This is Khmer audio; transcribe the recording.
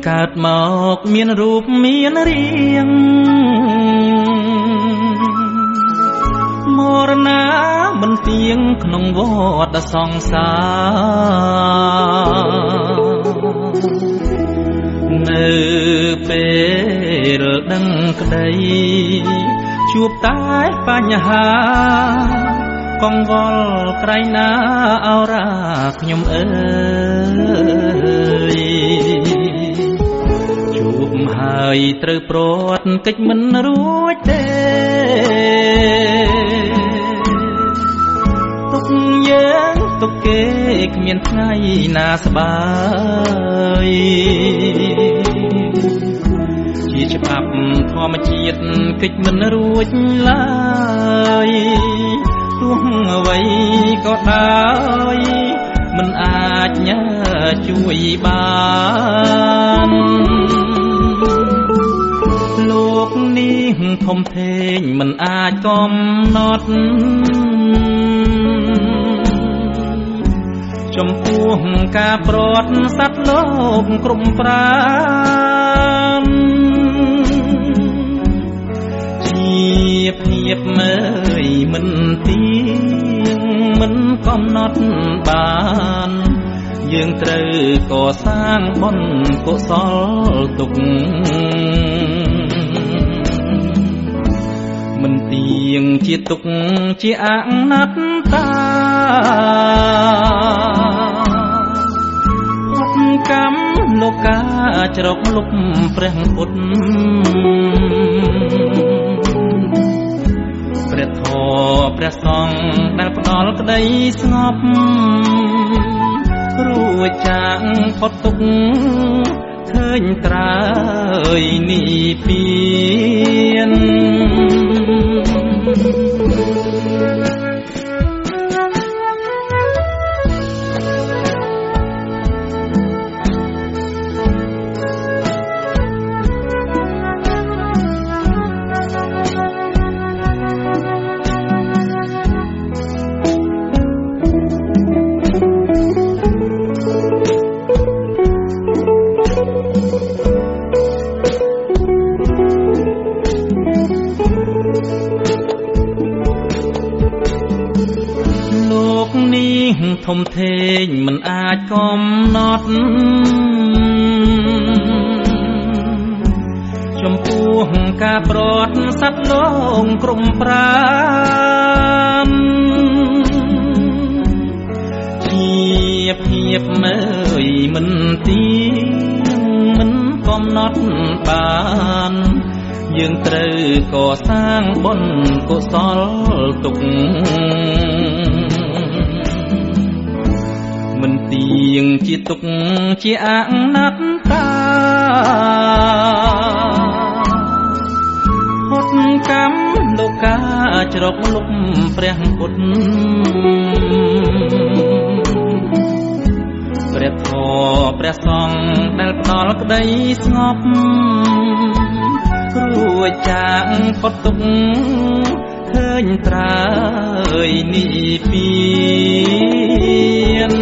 កើតមកមានរូបមានរាងមរណាមិនទៀងក្នុងវដ្តសង្សារនៅពេលដឹងក្តីជួបតែបញ្ហាកង្វល់ក្រៃណាអរាខ្ញុំអើយជួបហើយត្រូវព្រាត់កិច្ចមិនរួចទេទុកយើងទុកគេគ្មានថ្ងៃណាសបាយជាច្បាប់ធម្មជាតិកិច្ចមិនរួចឡើយទោះអ្វីក៏ដោយមិនអាចញ៉ាជួយបានលោកនេះធំធេងមិនអាចកំណត់ចំពោះការប្រត់សត្វលោកគ្រប់ប្រាំជាភាពមើលមិនទៀងមិនកំណត់បានយើងត្រូវកសាងបុណ្យកុសលទុកមិនទៀងជាទុកជាអនត្តាអត់កម្មលោកាច្រកលុបព្រះពុទ្ធព្រះធម៌ព្រះសង្ឃដែលផ្ដល់ក្តីស្ងប់រួចចាកផុតទុក្ខឃើញត្រើយនិព្វានធំធេងមិនអាចកំណត់ចំពោះការប្រត់សត្វលោកគ្រប់ប្រាំជាភាពមើលមិនទៀងមិនកំណត់បានយើងត្រូវកសាងបុណ្យកុសលទុកមិនទៀងជាទុកជាអនត្តាហត់កម្មលោកាច្រកលុបព្រះពុទ្ធព្រះធម៌ព្រះសង្ឃដែលផ្ដល់ក្តីស្ងប់រួចចាកផុតទុក្ខឃើញត្រើយនិព្វាន